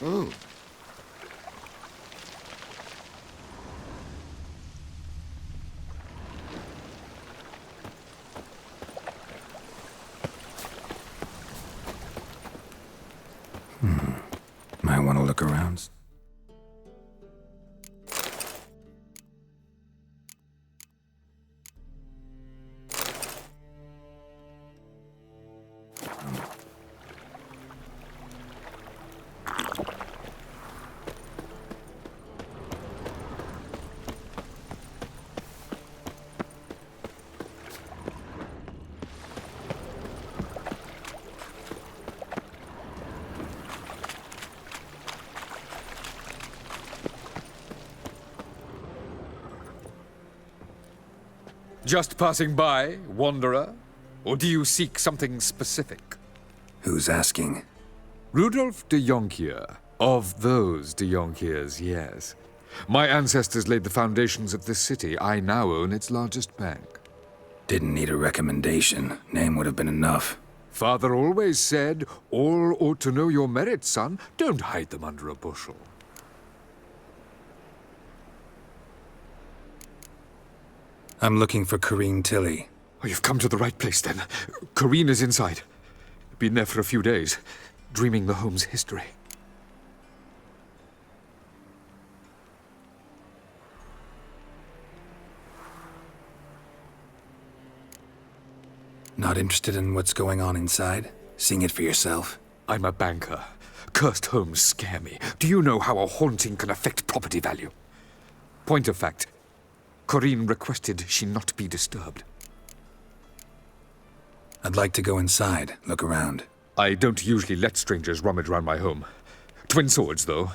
Oh. Might want to look around. Just passing by, wanderer? Or do you seek something specific? Who's asking? Rudolf de Jonkier. Of those de Jonkiers, yes. My ancestors laid the foundations of this city. I now own its largest bank. Didn't need a recommendation. Name would have been enough. Father always said, all ought to know your merits, son. Don't hide them under a bushel. I'm looking for Corrine Tilly. Oh, you've come to the right place, then. Corrine is inside. Been there for a few days, dreaming the home's history. Not interested in what's going on inside? Seeing it for yourself? I'm a banker. Cursed homes scare me. Do you know how a haunting can affect property value? Point of fact, Corrine requested she not be disturbed. I'd like to go inside, look around. I don't usually let strangers rummage around my home. Twin swords, though.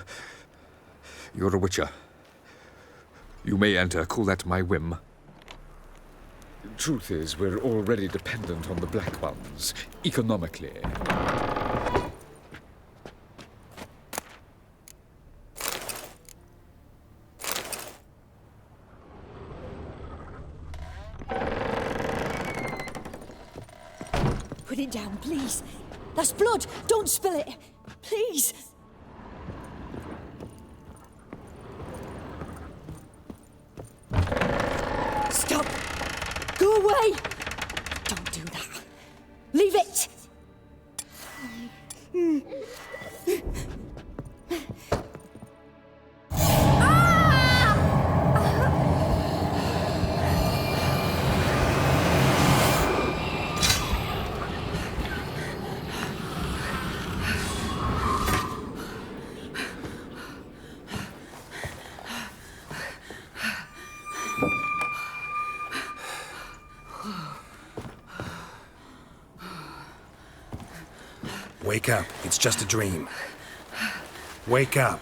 You're a witcher. You may enter, call that my whim. Truth is, we're already dependent on the Black Ones, economically. Put it down, please. That's blood. Don't spill it. Please. Stop. Go away. Don't do that. Leave it. Wake up. It's just a dream. Wake up.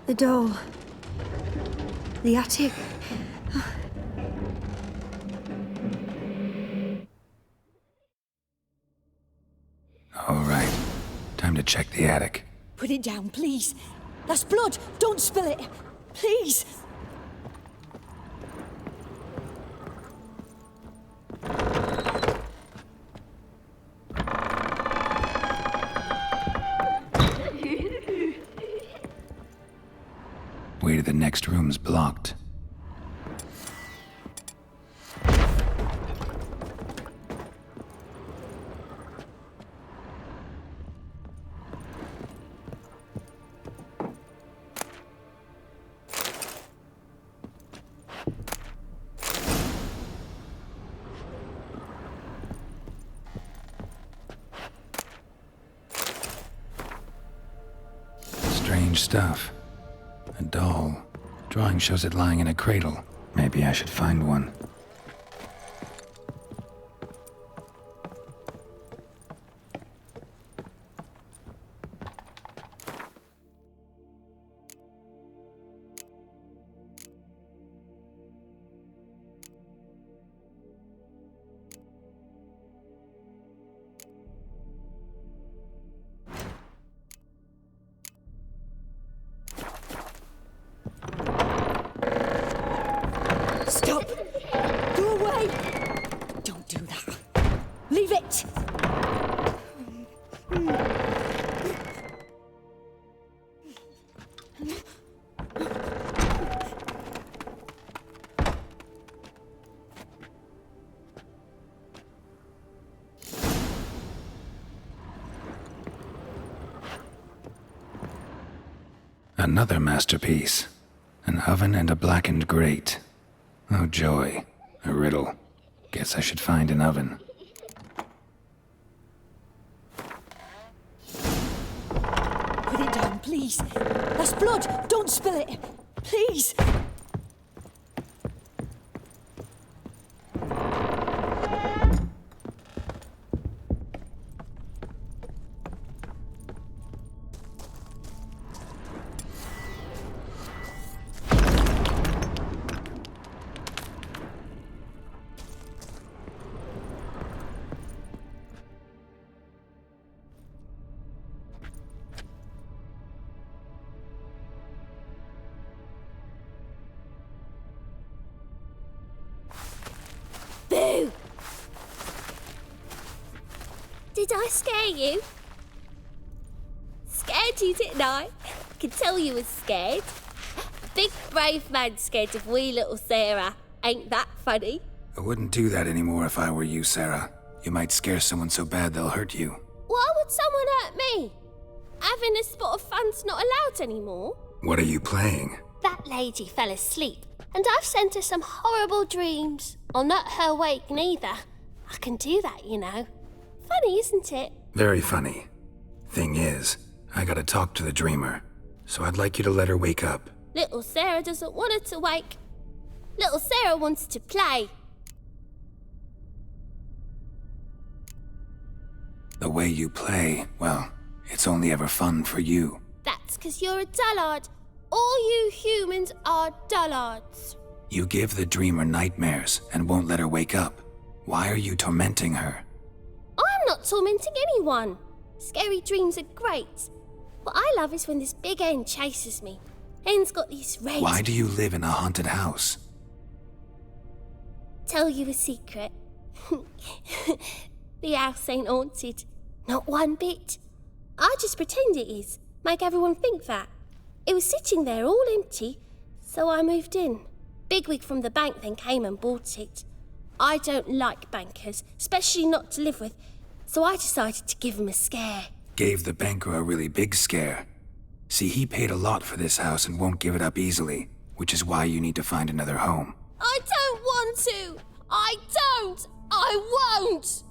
The doll. The attic. All right. Time to check the attic. Put it down, please. That's blood. Don't spill it. Please. Way to the next room's blocked. Strange stuff. A doll. Drawing shows it lying in a cradle. Maybe I should find one. Stop! Go away! Don't do that. Leave it! Another masterpiece. An oven and a blackened grate. Oh joy. A riddle. Guess I should find an oven. Put it down, please. That's blood! Don't spill it! Please! Boo! Did I scare you? Scared you, didn't I? Could tell you was scared. Big brave man scared of wee little Sarah. Ain't that funny? I wouldn't do that anymore if I were you, Sarah. You might scare someone so bad they'll hurt you. Why would someone hurt me? Having a spot of fun's not allowed anymore. What are you playing? That lady fell asleep, and I've sent her some horrible dreams. I'll not her wake neither. I can do that, you know. Funny, isn't it? Very funny. Thing is, I gotta talk to the dreamer, so I'd like you to let her wake up. Little Sarah doesn't want her to wake. Little Sarah wants to play. The way you play, well, it's only ever fun for you. That's 'cause you're a dullard. All you humans are dullards. You give the dreamer nightmares and won't let her wake up. Why are you tormenting her? I'm not tormenting anyone. Scary dreams are great. What I love is when this big hen chases me. Hen's got these red... Why do you live in a haunted house? Tell you a secret. The house ain't haunted. Not one bit. I just pretend it is. Make everyone think that. It was sitting there all empty, so I moved in. Bigwig from the bank then came and bought it. I don't like bankers, especially not to live with, so I decided to give him a scare. Gave the banker a really big scare. See, he paid a lot for this house and won't give it up easily, which is why you need to find another home. I don't want to! I don't! I won't!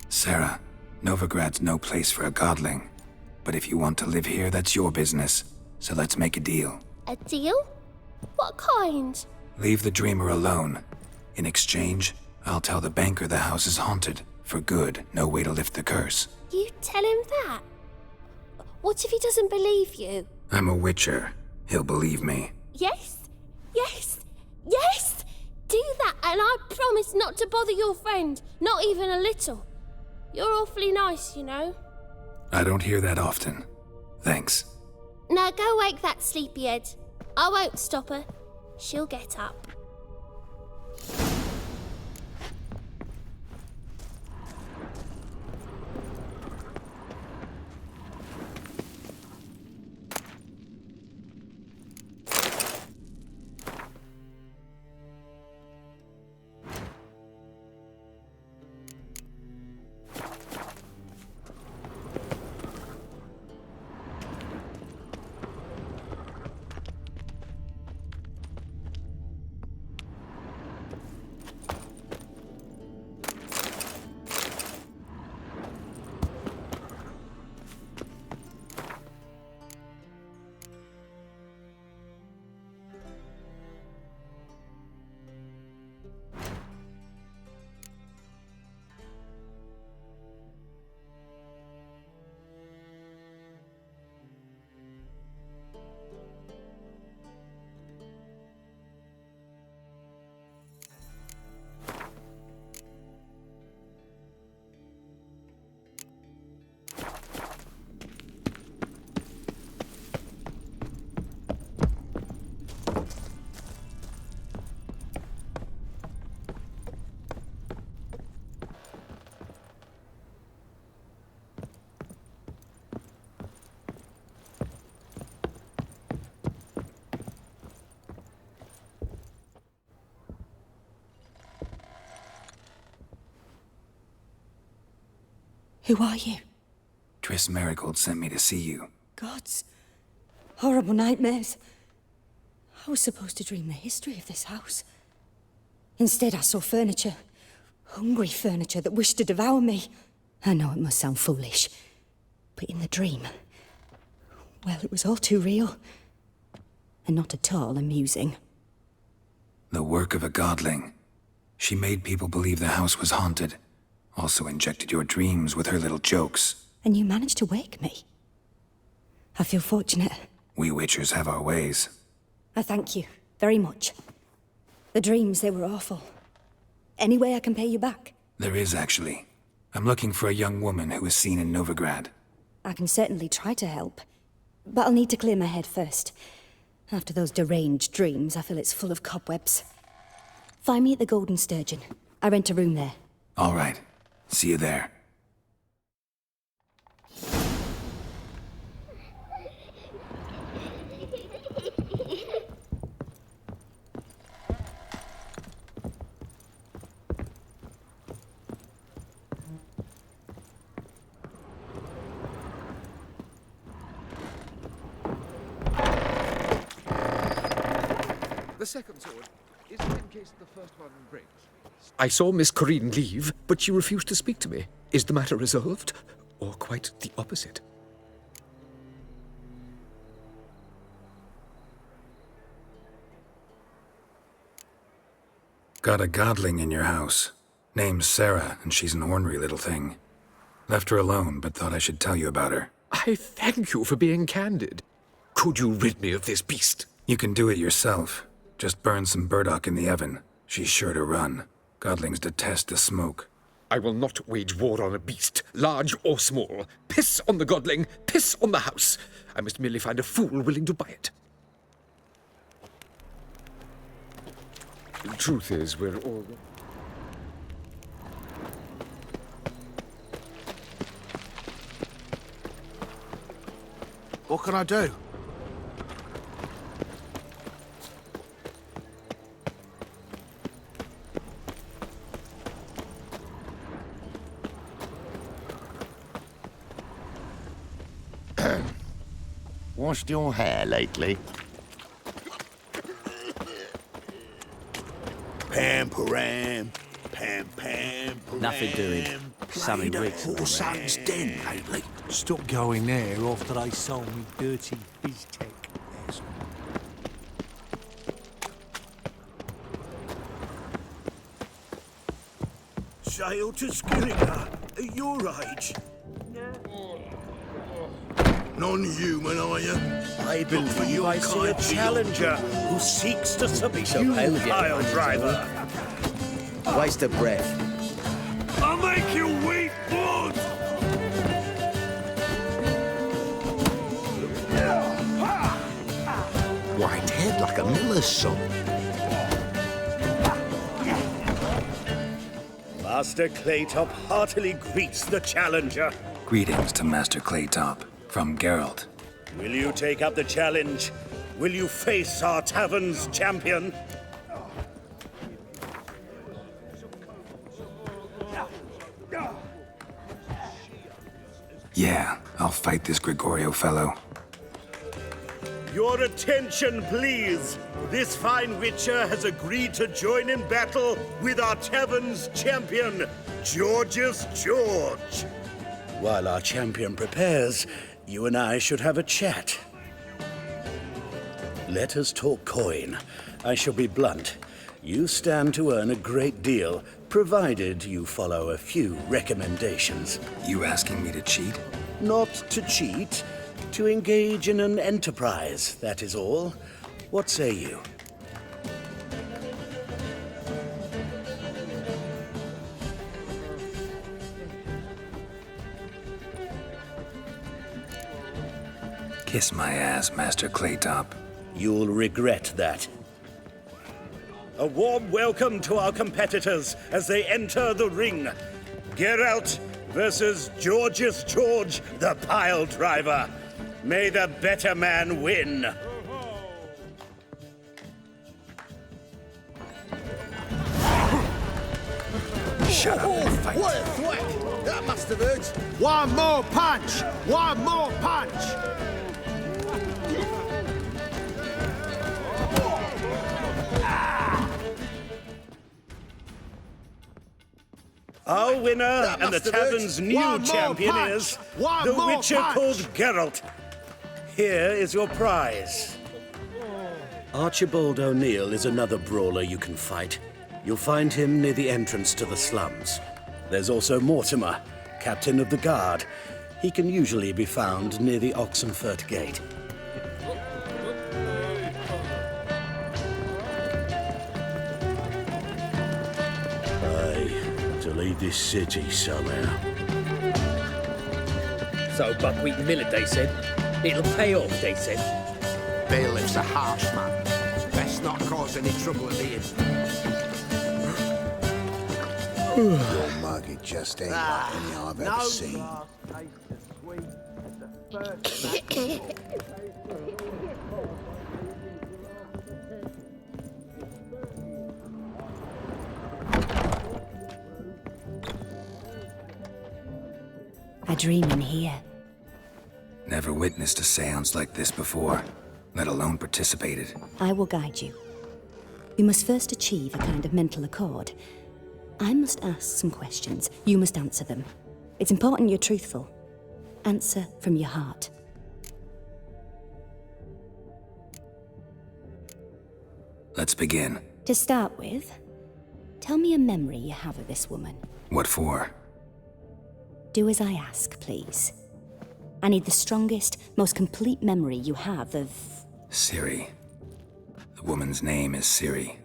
Sarah, Novigrad's no place for a godling. But if you want to live here, that's your business. So let's make a deal. A deal? What kind? Leave the dreamer alone. In exchange, I'll tell the banker the house is haunted. For good, no way to lift the curse. You tell him that? What if he doesn't believe you? I'm a witcher. He'll believe me. Yes, yes, yes! Do that and I promise not to bother your friend, not even a little. You're awfully nice, you know. I don't hear that often. Thanks. Now go wake that sleepyhead. I won't stop her. She'll get up. Who are you? Triss Marigold sent me to see you. Gods. Horrible nightmares. I was supposed to dream the history of this house. Instead, I saw furniture. Hungry furniture that wished to devour me. I know it must sound foolish, but in the dream, well, it was all too real. And not at all amusing. The work of a godling. She made people believe the house was haunted. Also injected your dreams with her little jokes. And you managed to wake me. I feel fortunate. We witchers have our ways. I thank you very much. The dreams, they were awful. Any way I can pay you back? There is, actually. I'm looking for a young woman who was seen in Novigrad. I can certainly try to help. But I'll need to clear my head first. After those deranged dreams, I feel it's full of cobwebs. Find me at the Golden Sturgeon. I rent a room there. All right. See you there. The second sword is in case the first one breaks. I saw Miss Corinne leave, but she refused to speak to me. Is the matter resolved? Or quite the opposite? Got a godling in your house. Name's Sarah, and she's an ornery little thing. Left her alone, but thought I should tell you about her. I thank you for being candid. Could you rid me of this beast? You can do it yourself. Just burn some burdock in the oven. She's sure to run. Godlings detest the smoke. I will not wage war on a beast, large or small. Piss on the godling, piss on the house. I must merely find a fool willing to buy it. The truth is, we're all... What can I do? Washed your hair lately? Pam param, pam pam param. Nothing doing. Sammy Played Wicks a and horse the son's den lately. Stop going there after they sold me dirty BizTech. Sail to Skillinger at your age. Non-human, are you? I believe I see a challenger who seeks to subdue pile driver. Waste of breath. I'll make you weep blood! White head like a miller's son. Master Claytop heartily greets the challenger. Greetings to Master Claytop, from Geralt. Will you take up the challenge? Will you face our tavern's champion? Yeah, I'll fight this Gregorio fellow. Your attention, please. This fine witcher has agreed to join in battle with our tavern's champion, George's George. While our champion prepares, you and I should have a chat. Let us talk coin. I shall be blunt. You stand to earn a great deal, provided you follow a few recommendations. You asking me to cheat? Not to cheat, to engage in an enterprise, that is all. What say you? Kiss my ass, Master Claytop. You'll regret that. A warm welcome to our competitors as they enter the ring. Geralt versus George's George, the pile driver. May the better man win. Shut up and fight. What a thwack! That bastards! One more punch! One more punch! Our winner and the tavern's new champion is the Witcher called Geralt. Here is your prize. Archibald O'Neill is another brawler you can fight. You'll find him near the entrance to the slums. There's also Mortimer, captain of the guard. He can usually be found near the Oxenfurt Gate. To leave this city somehow. So buckwheat and millet, they said. It'll pay off, they said. Bailiff's a harsh man. Best not cause any trouble at the inn. Your mug, just ain't like any I've ever seen. I dream in here. Never witnessed a seance like this before, let alone participated. I will guide you. We must first achieve a kind of mental accord. I must ask some questions. You must answer them. It's important you're truthful. Answer from your heart. Let's begin. To start with, tell me a memory you have of this woman. What for? Do as I ask, please. I need the strongest, most complete memory you have of... Ciri. The woman's name is Ciri.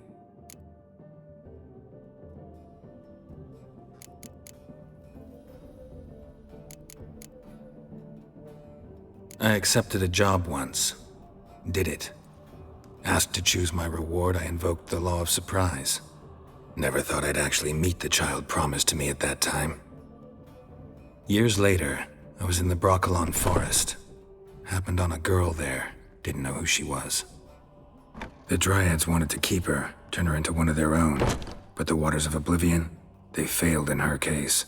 I accepted a job once. Did it. Asked to choose my reward, I invoked the law of surprise. Never thought I'd actually meet the child promised to me at that time. Years later, I was in the Broccolon forest. Happened on a girl there. Didn't know who she was. The Dryads wanted to keep her, turn her into one of their own. But the Waters of Oblivion, they failed in her case.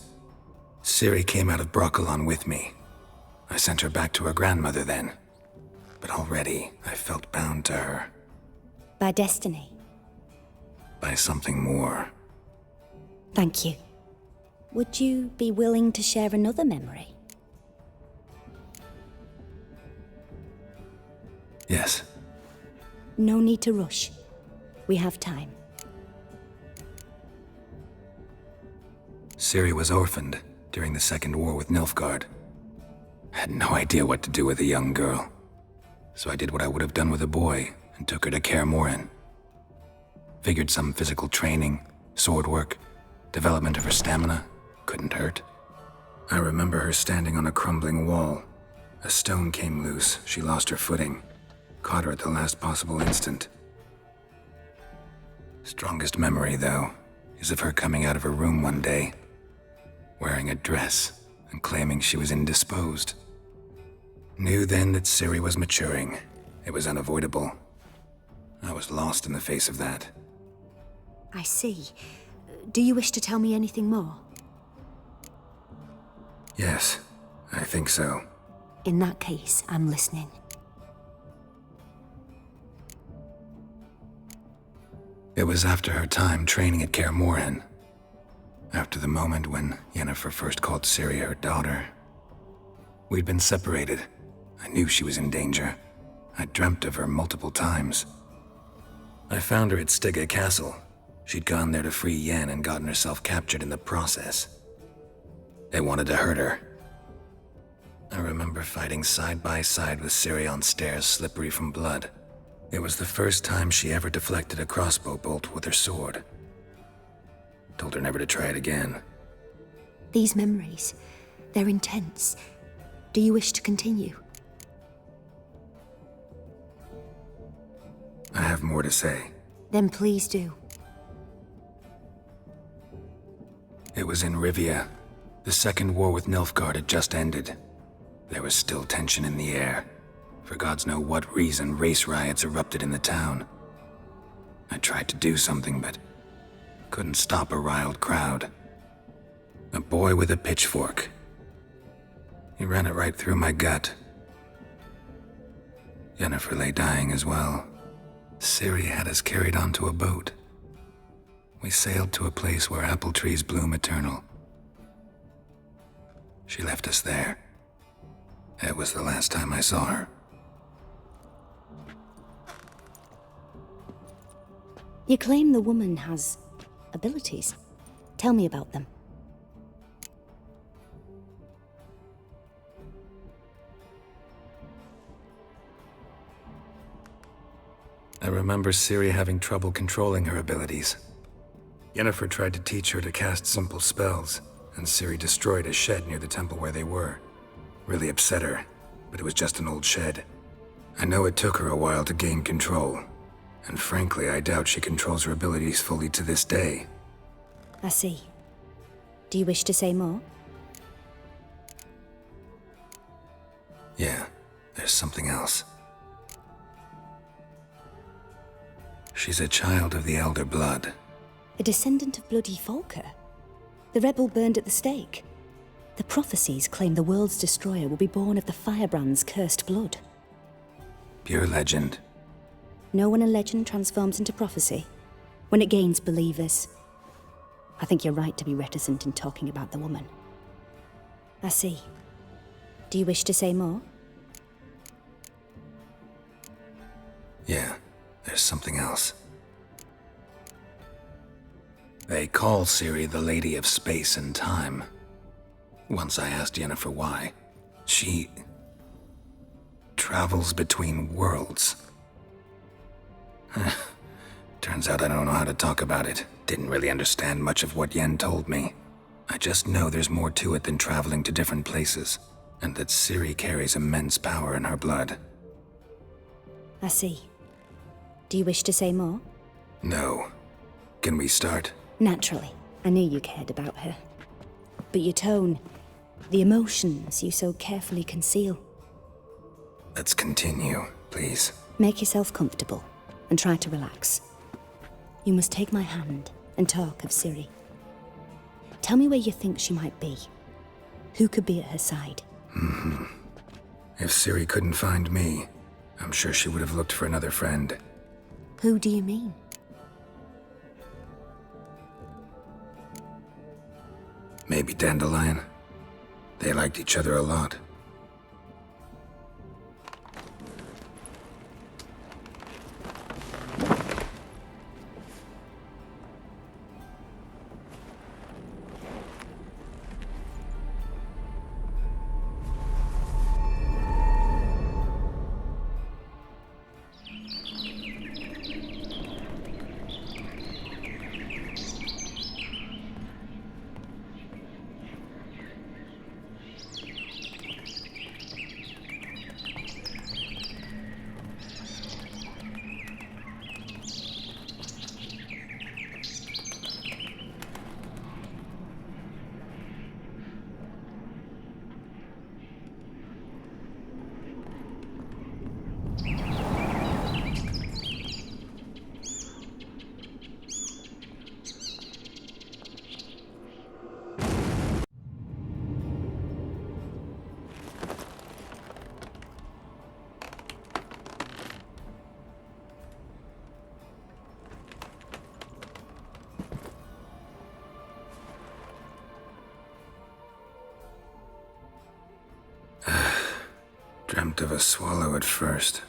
Ciri came out of Broccolon with me. I sent her back to her grandmother then. But already, I felt bound to her. By destiny. By something more. Thank you. Would you be willing to share another memory? Yes. No need to rush. We have time. Ciri was orphaned during the Second War with Nilfgaard. Had no idea what to do with a young girl. So I did what I would have done with a boy and took her to Kaer Morhen. Figured some physical training, sword work, development of her stamina couldn't hurt. I remember her standing on a crumbling wall. A stone came loose, she lost her footing. Caught her at the last possible instant. Strongest memory, though, is of her coming out of her room one day, wearing a dress and claiming she was indisposed. Knew then that Ciri was maturing. It was unavoidable. I was lost in the face of that. I see. Do you wish to tell me anything more? Yes, I think so. In that case, I'm listening. It was after her time training at Kaer Morhen. After the moment when Yennefer first called Ciri her daughter. We'd been separated. I knew she was in danger. I dreamt of her multiple times. I found her at Stygga Castle. She'd gone there to free Yen and gotten herself captured in the process. They wanted to hurt her. I remember fighting side by side with Ciri on stairs slippery from blood. It was the first time she ever deflected a crossbow bolt with her sword. Told her never to try it again. These memories, they're intense. Do you wish to continue? I have more to say. Then please do. It was in Rivia. The Second War with Nilfgaard had just ended. There was still tension in the air. For gods know what reason, race riots erupted in the town. I tried to do something, but couldn't stop a riled crowd. A boy with a pitchfork. He ran it right through my gut. Yennefer lay dying as well. Ciri had us carried onto a boat. We sailed to a place where apple trees bloom eternal. She left us there. It was the last time I saw her. You claim the woman has abilities. Tell me about them. I remember Ciri having trouble controlling her abilities. Yennefer tried to teach her to cast simple spells, and Ciri destroyed a shed near the temple where they were. Really upset her, but it was just an old shed. I know it took her a while to gain control, and frankly, I doubt she controls her abilities fully to this day. I see. Do you wish to say more? Yeah, there's something else. She's a child of the Elder Blood. A descendant of bloody Falker? The rebel burned at the stake. The prophecies claim the world's destroyer will be born of the firebrand's cursed blood. Pure legend. Know when a legend transforms into prophecy? When it gains believers. I think you're right to be reticent in talking about the woman. I see. Do you wish to say more? Yeah, there's something else. They call Ciri the Lady of Space and Time. Once I asked Yennefer why. She travels between worlds. Turns out I don't know how to talk about it. Didn't really understand much of what Yen told me. I just know there's more to it than traveling to different places, and that Ciri carries immense power in her blood. I see. Do you wish to say more? No. Can we start? Naturally. I knew you cared about her. But your tone, the emotions you so carefully conceal. Let's continue, please. Make yourself comfortable and try to relax. You must take my hand and talk of Ciri. Tell me where you think she might be. Who could be at her side? If Ciri couldn't find me, I'm sure she would have looked for another friend. Who do you mean? Maybe Dandelion. They liked each other a lot. Dreamt of a swallow at first.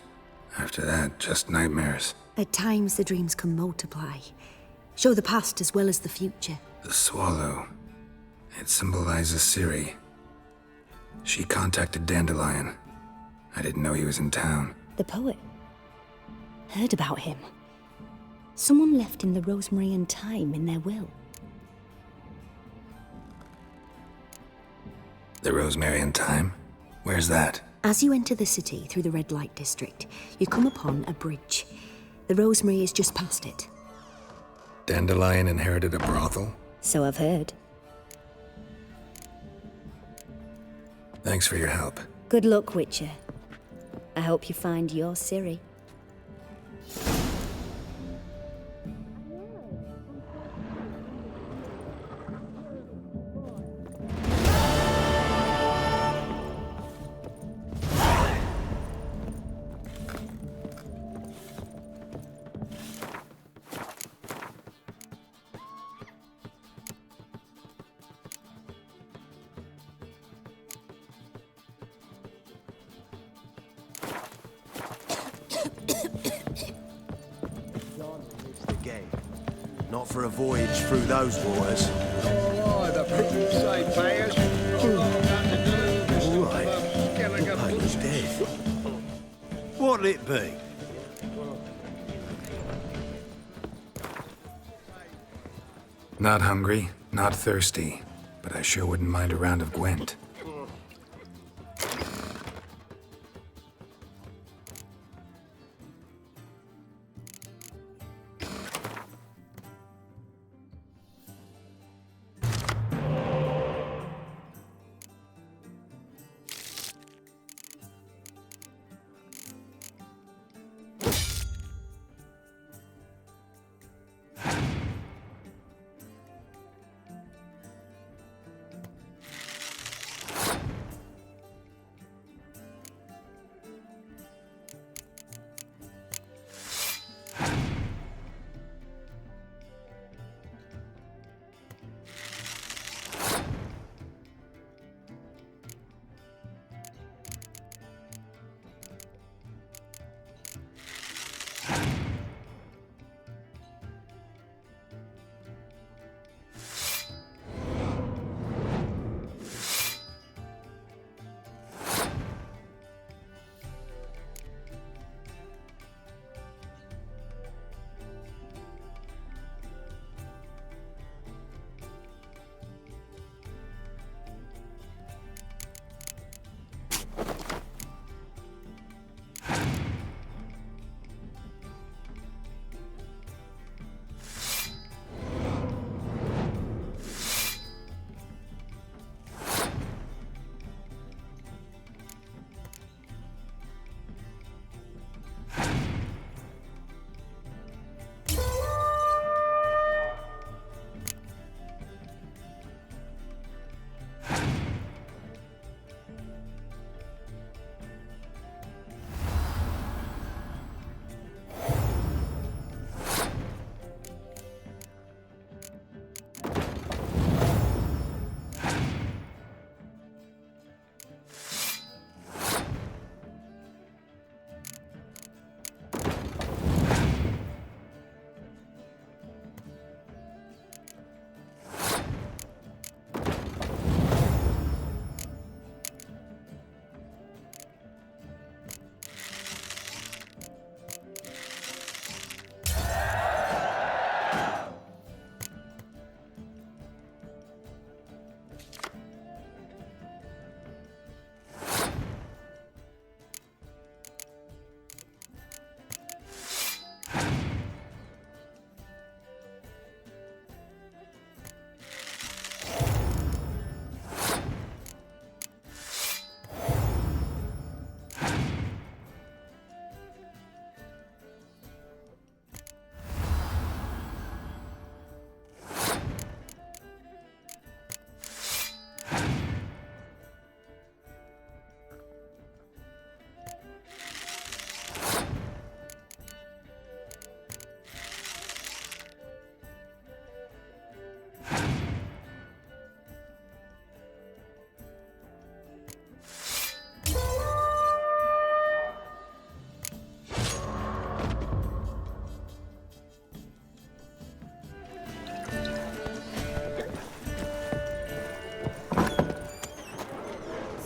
After that, just nightmares. At times the dreams can multiply. Show the past as well as the future. The swallow. It symbolizes Ciri. She contacted Dandelion. I didn't know he was in town. The poet. Heard about him. Someone left him the rosemary and thyme in their will. The rosemary and thyme? Where's that? As you enter the city through the red light district, you come upon a bridge. The rosemary is just past it. Dandelion inherited a brothel? So I've heard. Thanks for your help. Good luck, Witcher. I hope you find your Ciri. Not for a voyage through those waters. Oh, the people say payers. All right. The paper's dead. What'll it be? Not hungry, not thirsty, but I sure wouldn't mind a round of Gwent.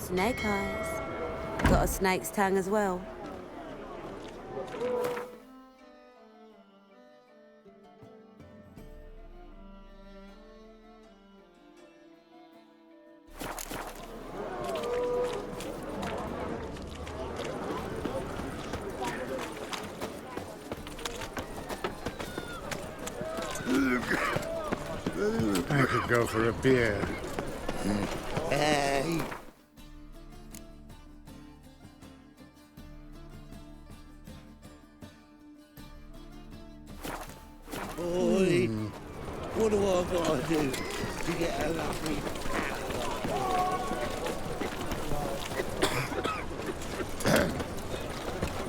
Snake eyes. Got a snake's tongue as well. I could go for a beer. Hey. Boy, what do I gotta do to get a lovely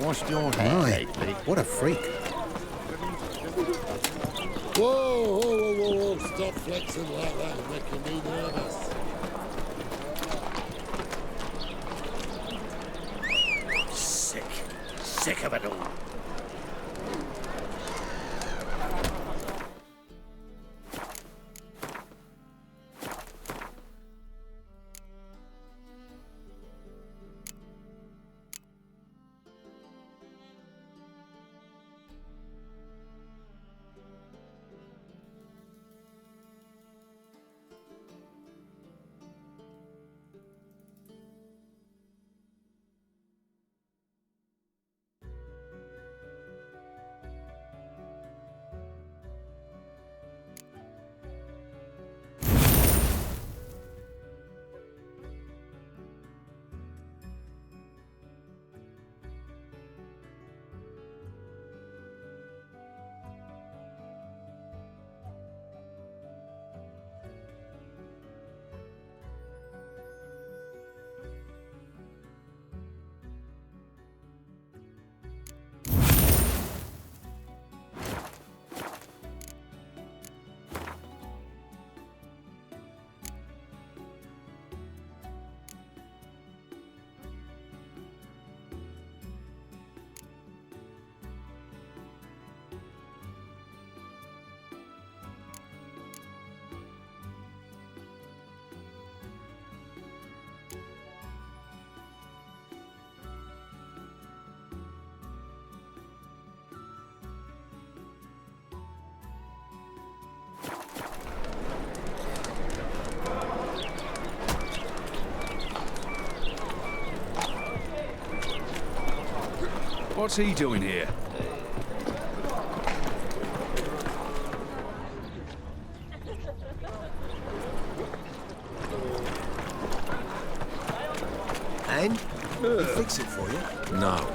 What's your name? What a freak. Whoa, whoa, whoa, whoa, whoa, stop flexing like that, making me nervous. Sick of it all. What's he doing here? And? He fix it for you? No.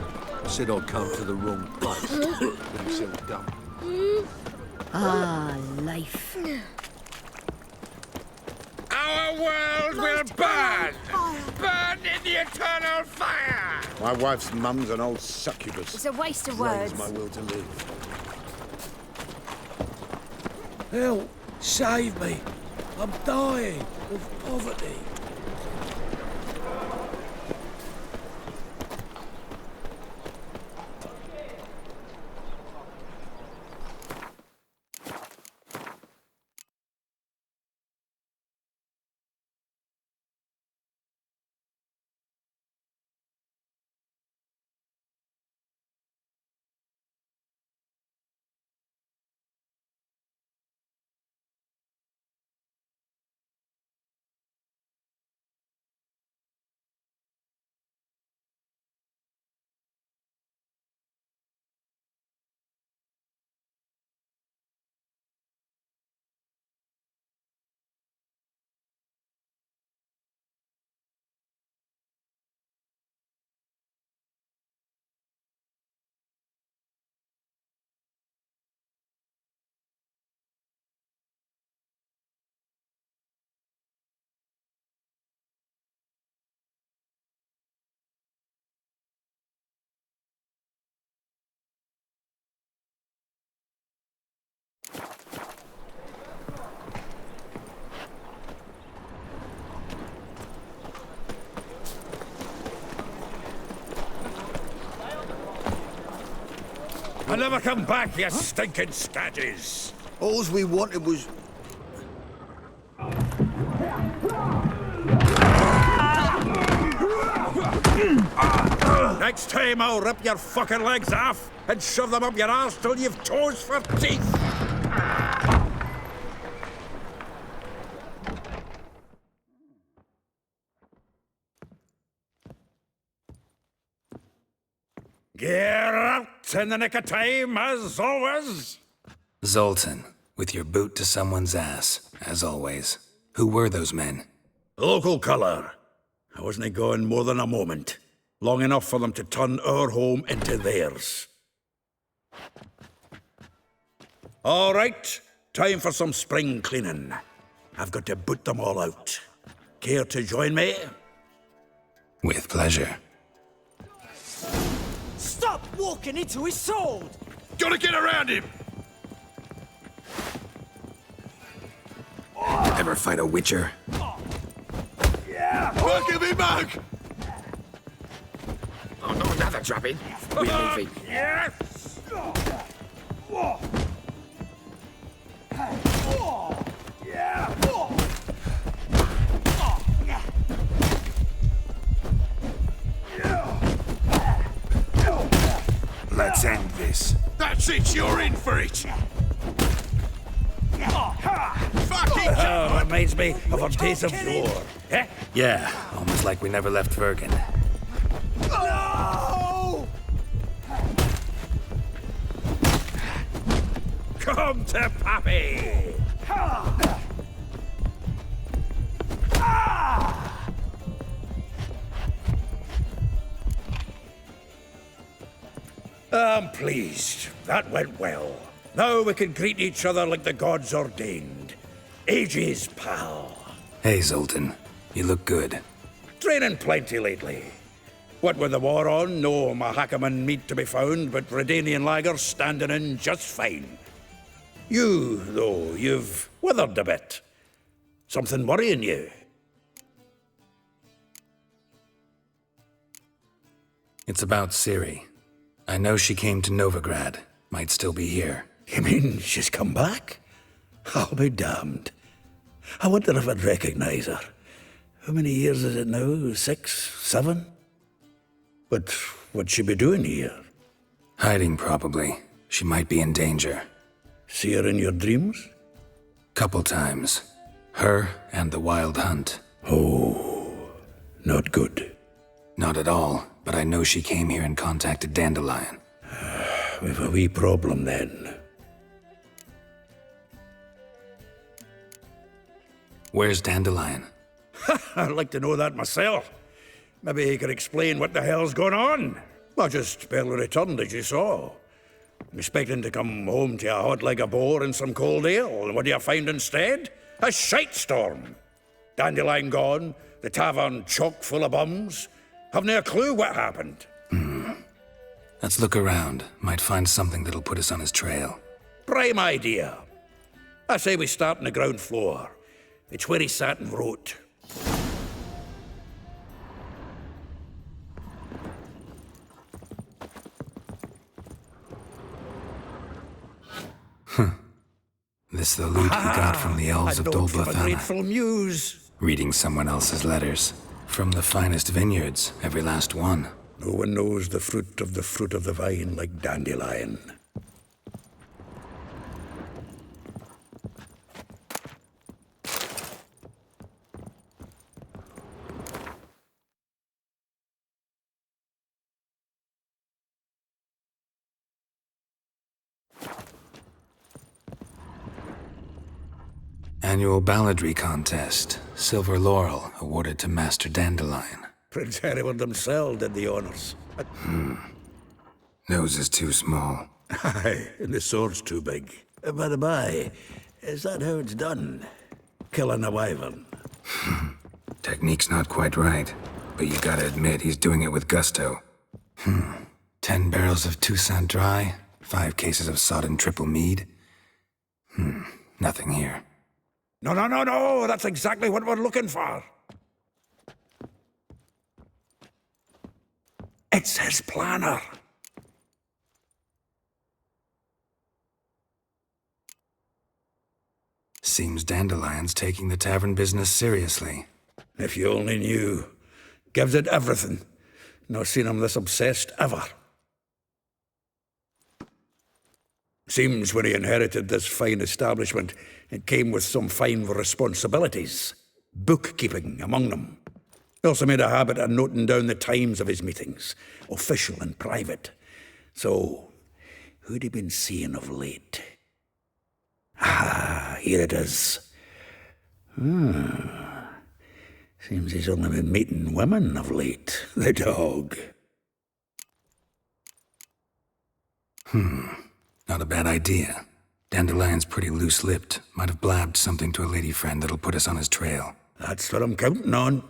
Said I'd come to the wrong place. Didn't sell dumb. Ah, life. Our world will burn! Burn in the eternal fire! My wife's mum's an old succubus. It's a waste of Drains words. my will to live. Help! Save me! I'm dying of poverty. I'll never come back, you stinking stagges! All we wanted was... Next time I'll rip your fucking legs off and shove them up your arse till you've toes for teeth! Get out in the nick of time, as always! Zoltan, with your boot to someone's ass, as always. Who were those men? Local colour. I wasn't gone more than a moment. Long enough for them to turn our home into theirs. All right, time for some spring cleaning. I've got to boot them all out. Care to join me? With pleasure. Stop walking into his sword! Gotta get around him! Ever fight a witcher? Look at me, mug! Oh, not another drubbing. We're moving. Yes! Let's end this. That's it, you're in for it! Oh, reminds me of our days of yore. Eh? Yeah, almost like we never left Vergen. No! Come to Pappy! I'm pleased. That went well. Now we can greet each other like the gods ordained. Ages, pal. Hey, Zoltan. You look good. Training plenty lately. What with the war on, no Mahakaman meat to be found, but Redanian lagers standing in just fine. You, though, you've withered a bit. Something worrying you? It's about Ciri. I know she came to Novigrad. Might still be here. You mean she's come back? I'll be damned. I wonder if I'd recognize her. How many years is it now? 6, 7? But what'd she be doing here? Hiding, probably. She might be in danger. See her in your dreams? Couple times. Her and the Wild Hunt. Oh, not good. Not at all, but I know she came here and contacted Dandelion. We've a wee problem then. Where's Dandelion? I'd like to know that myself. Maybe he could explain what the hell's going on. I just barely returned, as you saw. I'm expecting to come home to a hot like a boar and some cold ale, and what do you find instead? A shitestorm. Dandelion gone, the tavern chock full of bums. Haven't a clue what happened. Let's look around. Might find something that'll put us on his trail. Prime idea. I say we start on the ground floor. It's where he sat and wrote. This the loot we got from the elves of Dolbothana. Grateful muse. Reading someone else's letters. From the finest vineyards, every last one. No one knows the fruit of the vine like Dandelion. Annual balladry contest. Silver laurel awarded to Master Dandelion. Prince Hereward himself did the honors. Nose is too small. Aye, and the sword's too big. By the by, is that how it's done? Killing a wyvern? Technique's not quite right, but you gotta admit he's doing it with gusto. 10 barrels of Toussaint Dry, 5 cases of sodden triple mead. Nothing here. No, that's exactly what we're looking for. It's his planner. Seems Dandelion's taking the tavern business seriously. If you only knew. Gives it everything. Not seen him this obsessed ever. Seems when he inherited this fine establishment, it came with some fine responsibilities. Bookkeeping among them. He also made a habit of noting down the times of his meetings, official and private. So, who'd he been seeing of late? Ah, here it is. Seems he's only been meeting women of late, the dog. Not a bad idea. Dandelion's pretty loose-lipped. Might have blabbed something to a lady friend that'll put us on his trail. That's what I'm counting on.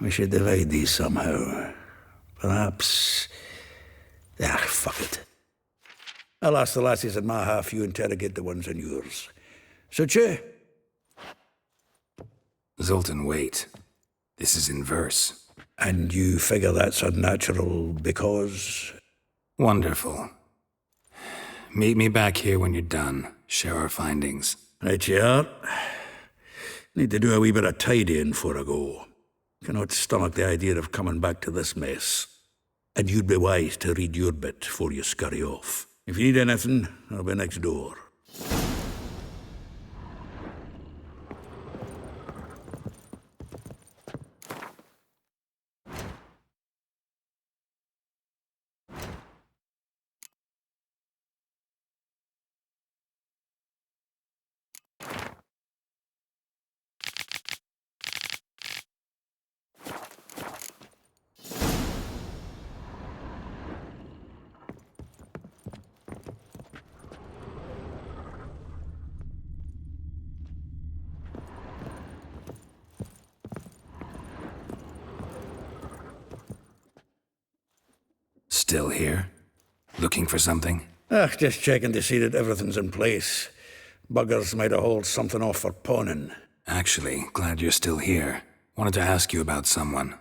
We should divide these somehow. Perhaps... fuck it. I'll ask the lassies in my half, you interrogate the ones in yours. Suit you? Zoltan, wait. This is in verse. And you figure that's unnatural because... Wonderful. Meet me back here when you're done. Share our findings. Right you are. Need to do a wee bit of tidying before I go. Cannot stomach the idea of coming back to this mess. And you'd be wise to read your bit before you scurry off. If you need anything, I'll be next door. Still here? Looking for something? Just checking to see that everything's in place. Buggers might have hauled something off for pawning. Actually, glad you're still here. Wanted to ask you about someone.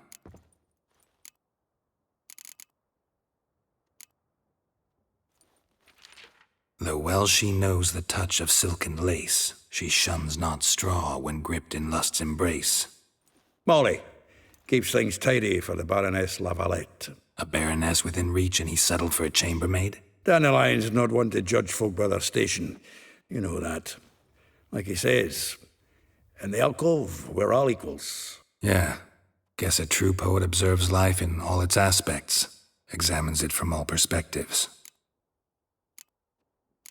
Though well she knows the touch of silken lace, she shuns not straw when gripped in lust's embrace. Molly, keeps things tidy for the Baroness Lavalette. A baroness within reach and he settled for a chambermaid? Dandelion's not one to judge folk by their station. You know that. Like he says, in the alcove, we're all equals. Yeah. Guess a true poet observes life in all its aspects, examines it from all perspectives.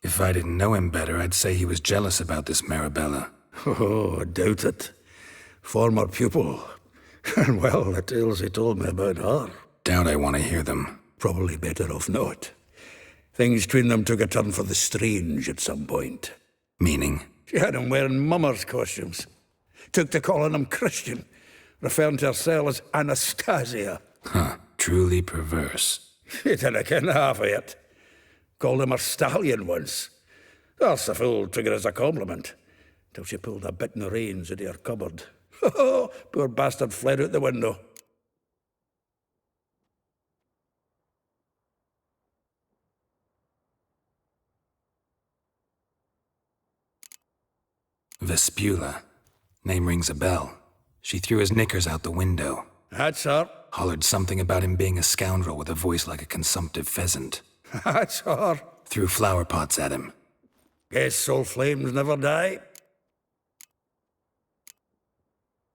If I didn't know him better, I'd say he was jealous about this Marabella. Oh, I doubt it. Former pupil. And well, the tales he told me about her. Doubt I want to hear them. Probably better off not. Things between them took a turn for the strange at some point. Meaning? She had him wearing mummers' costumes. Took to calling him Christian, referring to herself as Anastasia. Huh, truly perverse. He didn't ken half of it. Called him her stallion once. That's the fool took it as a compliment, till she pulled a bit in the reins out of her cupboard. Poor bastard fled out the window. Vespula. Name rings a bell. She threw his knickers out the window. That's her. Hollered something about him being a scoundrel with a voice like a consumptive pheasant. That's her. Threw flower pots at him. Guess soul flames never die.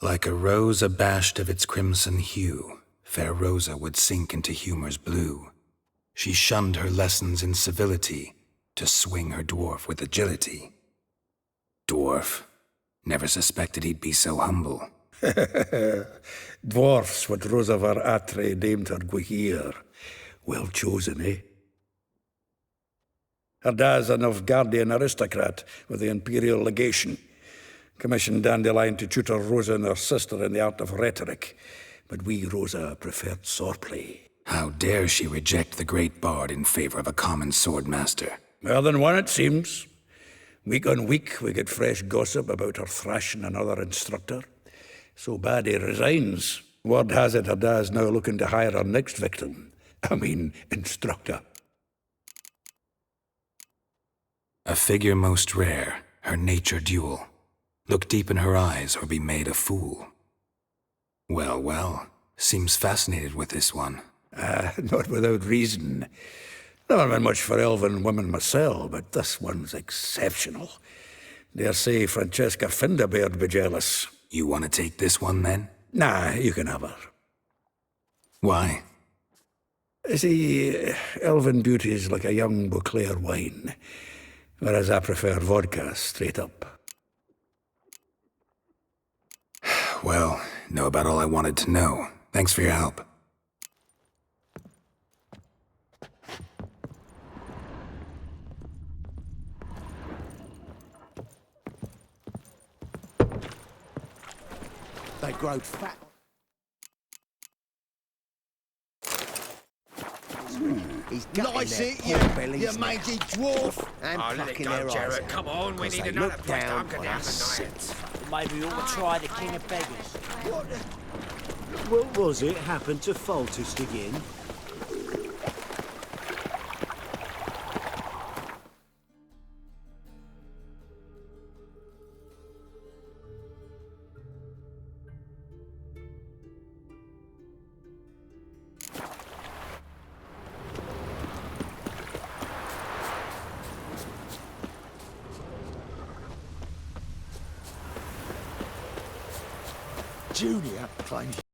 Like a rose abashed of its crimson hue, fair Rosa would sink into humor's blue. She shunned her lessons in civility, to swing her dwarf with agility. Dwarf. Never suspected he'd be so humble. Dwarfs what Rosa var Atre named her Guihir. Well chosen, eh? Her dad's a Novgardian aristocrat with the Imperial Legation. Commissioned Dandelion to tutor Rosa and her sister in the art of rhetoric. But we, Rosa, preferred swordplay. How dare she reject the great bard in favor of a common swordmaster? More than one, it seems. Week on week, we get fresh gossip about her thrashing another instructor. So bad he resigns. Word has it her dad's now looking to hire her next victim. Instructor. A figure most rare, her nature dual. Look deep in her eyes or be made a fool. Well, well, seems fascinated with this one. Not without reason. Never been much for elven women myself, but this one's exceptional. Dare say Francesca Finderbeard'd be jealous. You want to take this one, then? Nah, you can have her. Why? See, elven beauty's like a young Beauclair wine, whereas I prefer vodka straight up. Well, know about all I wanted to know. Thanks for your help. They grow fat. He's Nice it, you mangy dwarf. And let it plucking go, their eyes Jarrett. out, Come on, we 'cause need they another look place to down hunker on down us tonight. simps. Maybe we ought to try the King of Beggars. What was it happened to Foltest again? Junior claims